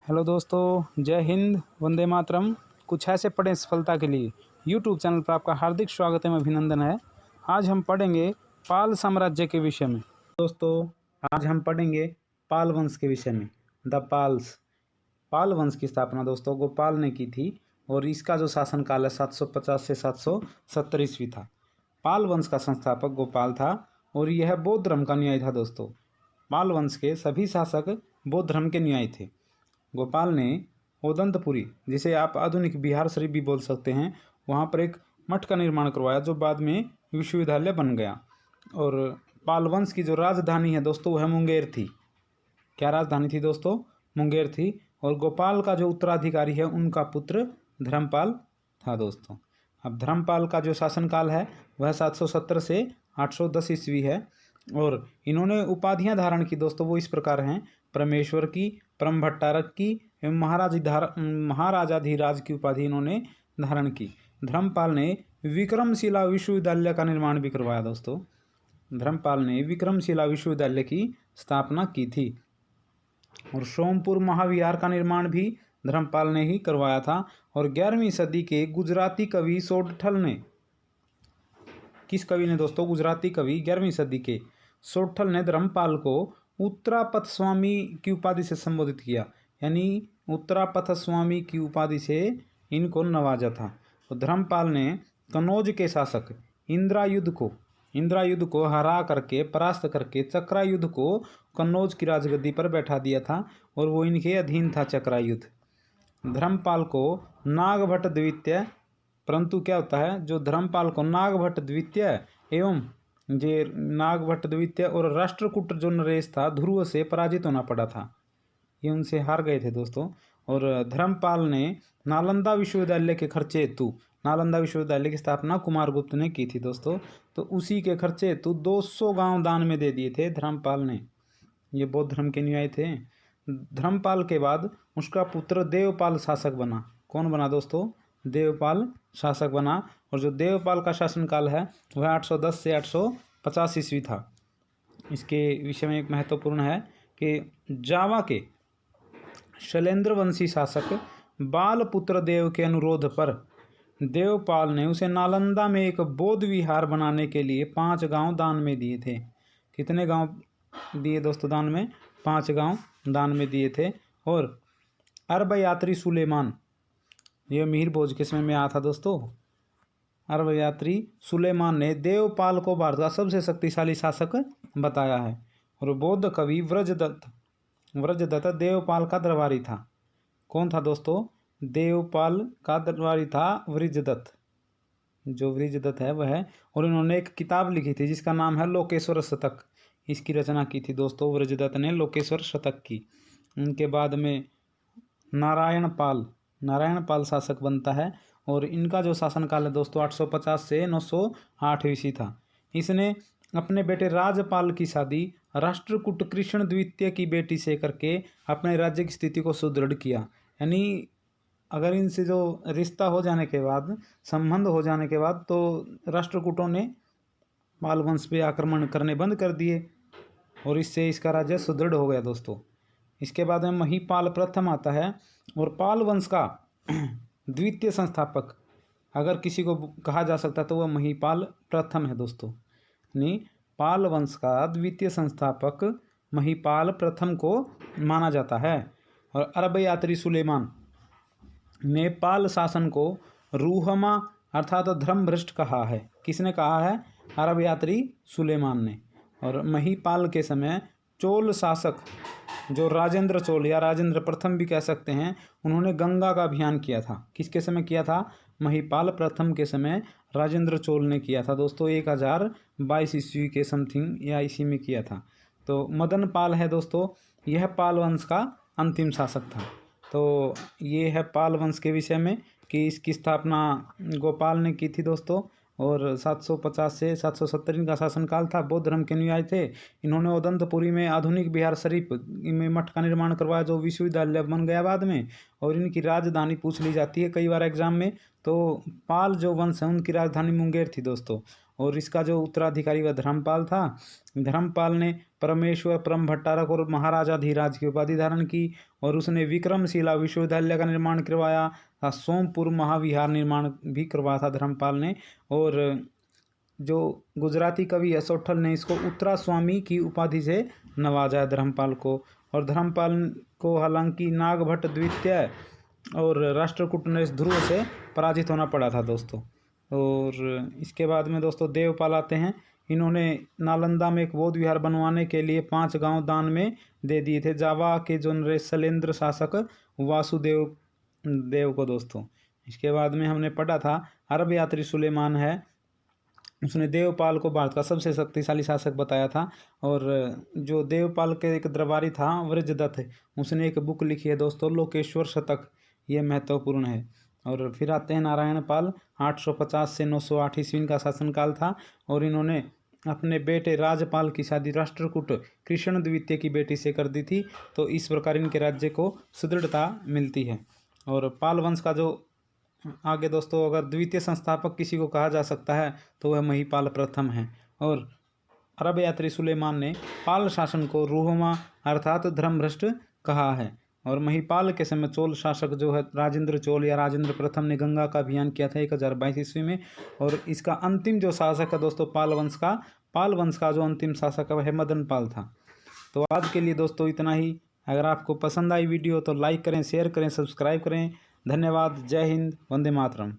Hello दोस्तों, जय हिंद, वंदे मातरम। कुछ ऐसे पढ़ें सफलता के लिए यूट्यूब चैनल पर आपका हार्दिक स्वागत एवं अभिनंदन है। आज हम पढ़ेंगे पाल साम्राज्य के विषय में। दोस्तों, आज हम पढ़ेंगे पाल वंश के विषय में। द पाल्स। पाल वंश की स्थापना दोस्तों गोपाल ने की थी और इसका जो शासनकाल है 750 से 770 ईस्वी था। पाल वंश का संस्थापक गोपाल था और यह बौद्ध धर्म का अनुयायी था। दोस्तों, पाल वंश के सभी शासक बौद्ध धर्म के अनुयायी थे। गोपाल ने ओदंतपुरी, जिसे आप आधुनिक बिहार शरीफ भी बोल सकते हैं, वहाँ पर एक मठ का निर्माण करवाया जो बाद में विश्वविद्यालय बन गया। और पाल वंश की जो राजधानी है दोस्तों वह मुंगेर थी। क्या राजधानी थी दोस्तों? मुंगेर थी। और गोपाल का जो उत्तराधिकारी है उनका पुत्र धर्मपाल था। दोस्तों, अब धर्मपाल का जो शासनकाल है वह 770 से 810 ईस्वी है। और इन्होंने उपाधियां धारण की दोस्तों, वो इस प्रकार हैं: परमेश्वर की, परम भट्टारक की एवं महाराजाधिराज की उपाधि इन्होंने धारण की। धर्मपाल ने विक्रमशिला विश्वविद्यालय का निर्माण भी करवाया। दोस्तों, धर्मपाल ने विक्रमशिला विश्वविद्यालय की स्थापना की थी। और सोमपुर महाविहार का निर्माण भी धर्मपाल ने ही करवाया था। और 11वीं सदी के गुजराती कवि सोडठल ने, किस कवि ने दोस्तों? गुजराती कवि 11वीं सदी के सोडठल ने धर्मपाल को उत्तरापथ स्वामी की उपाधि से संबोधित किया, यानी उत्तरापथ स्वामी की उपाधि से इनको नवाजा था। तो धर्मपाल ने कनौज के शासक इंद्रायुध को हरा करके, परास्त करके चक्रायुध को कन्नौज की राजगद्दी पर बैठा दिया था और वो इनके अधीन था चक्रायुध। धर्मपाल को नागभट्ट द्वितीय, परंतु क्या होता है, जो धर्मपाल को नागभट्ट द्वितीय एवं नागभट्ट द्वितीय और राष्ट्रकूट जो नरेश था ध्रुव से पराजित होना पड़ा था। ये उनसे हार गए थे दोस्तों। और धर्मपाल ने नालंदा विश्वविद्यालय के खर्चे हेतु, नालंदा विश्वविद्यालय की स्थापना कुमारगुप्त ने की थी दोस्तों, तो उसी के खर्चे हेतु 200 गांव दान में दे दिए थे धर्मपाल ने। ये बौद्ध धर्म के अनुयायी थे। धर्मपाल के बाद उसका पुत्र देवपाल शासक बना। कौन बना दोस्तों? देवपाल शासक बना। और जो देवपाल का शासनकाल है वह 810 से 850 ईस्वी था। इसके विषय में एक महत्वपूर्ण है कि जावा के शैलेंद्र वंशी शासक बालपुत्र देव के अनुरोध पर देवपाल ने उसे नालंदा में एक बौद्ध विहार बनाने के लिए 5 गांव दान में दिए थे। कितने गांव दिए दोस्तों दान में? 5 गांव दान में दिए थे। और अरब यात्री सुलेमान, ये मीर भोज के समय में आया था दोस्तों। अरब यात्री सुलेमान ने देवपाल को भारत का सबसे शक्तिशाली शासक बताया है। और बौद्ध कवि व्रजदत्त देवपाल का दरबारी था। कौन था दोस्तों? देवपाल का दरबारी था व्रजदत्त, जो व्रजदत्त है वह। और इन्होंने एक किताब लिखी थी जिसका नाम है लोकेश्वर शतक। इसकी रचना की थी दोस्तों व्रजदत्त ने, लोकेश्वर शतक की। उनके बाद में नारायण पाल शासक बनता है। और इनका जो शासनकाल है दोस्तों 850 से 908 ईस्वी था। इसने अपने बेटे राजपाल की शादी राष्ट्रकूट कृष्ण द्वितीय की बेटी से करके अपने राज्य की स्थिति को सुदृढ़ किया। यानी अगर इनसे जो रिश्ता हो जाने के बाद, संबंध हो जाने के बाद, तो राष्ट्रकूटों ने पाल वंश पे आक्रमण करने बंद कर दिए और इससे इसका राज्य सुदृढ़ हो गया दोस्तों। इसके बाद में महीपाल प्रथम आता है। और पाल वंश का द्वितीय संस्थापक अगर किसी को कहा जा सकता तो वह महीपाल प्रथम है दोस्तों। यानी पाल वंश का द्वितीय संस्थापक महीपाल प्रथम को माना जाता है। और अरब यात्री सुलेमान ने पाल शासन को रूहमा अर्थात धर्म भ्रष्ट कहा है। किसने कहा है? अरब यात्री सुलेमान ने। और महीपाल के समय चोल शासक जो राजेंद्र चोल या राजेंद्र प्रथम भी कह सकते हैं, उन्होंने गंगा का अभियान किया था। किसके समय किया था? महीपाल प्रथम के समय राजेंद्र चोल ने किया था दोस्तों, 1022 ईस्वी के समथिंग या इसी में किया था। तो मदन पाल है दोस्तों, यह पाल वंश का अंतिम शासक था। तो ये है पाल वंश के विषय में कि इसकी स्थापना गोपाल ने की थी दोस्तों। और 750 से 770 इनका शासनकाल था। बौद्ध धर्म के अनुयायी थे। इन्होंने ओदंतपुरी में आधुनिक बिहार शरीफ में मठ का निर्माण करवाया जो विश्वविद्यालय बन गया बाद में। और इनकी राजधानी पूछ ली जाती है कई बार एग्जाम में, तो पाल जो वंश है उनकी राजधानी मुंगेर थी दोस्तों। और इसका जो उत्तराधिकारी वह धर्मपाल था। धर्मपाल ने परमेश्वर परम भट्टारक और महाराजा धीराज की उपाधि धारण की, और उसने विक्रमशिला विश्वविद्यालय का निर्माण करवाया था। सोमपुर महाविहार निर्माण भी करवाया था धर्मपाल ने। और जो गुजराती कवि है सोठल ने इसको उत्तरा स्वामी की उपाधि से नवाजा है धर्मपाल को। और धर्मपाल को हालांकि नागभट्ट द्वितीय और राष्ट्रकूट नरेश ध्रुव से पराजित होना पड़ा था दोस्तों। और इसके बाद में दोस्तों देवपाल आते हैं। इन्होंने नालंदा में एक बौद्ध विहार बनवाने के लिए 5 गांव दान में दे दिए थे जावा के जो नरेश शैलेंद्र शासक वासुदेव देव को दोस्तों। इसके बाद में हमने पढ़ा था अरब यात्री सुलेमान है, उसने देवपाल को भारत का सबसे शक्तिशाली शासक बताया था। और जो देवपाल के एक दरबारी था वज्रदत्त, उसने एक बुक लिखी है दोस्तों लोकेश्वर शतक, ये महत्वपूर्ण है। और फिर आते हैं नारायण पाल, 850 से 908 ईस्वी का शासनकाल था। और इन्होंने अपने बेटे राजपाल की शादी राष्ट्रकूट कृष्ण द्वितीय की बेटी से कर दी थी। तो इस प्रकार इनके राज्य को सुदृढ़ता मिलती है। और पाल वंश का जो आगे दोस्तों अगर द्वितीय संस्थापक किसी को कहा जा सकता है तो वह महिपाल प्रथम है। और अरब यात्री सुलेमान ने पाल शासन को रूहमा अर्थात धर्मभ्रष्ट कहा है। और महिपाल के समय चोल शासक जो है राजेंद्र चोल या राजेंद्र प्रथम ने गंगा का अभियान किया था 1022 ईस्वी में। और इसका अंतिम जो शासक है दोस्तों पाल वंश का जो अंतिम शासक है वह मदन पाल था। तो आज के लिए दोस्तों इतना ही। अगर आपको पसंद आई वीडियो तो लाइक करें, शेयर करें, सब्सक्राइब करें। धन्यवाद। जय हिंद, वंदे मातरम।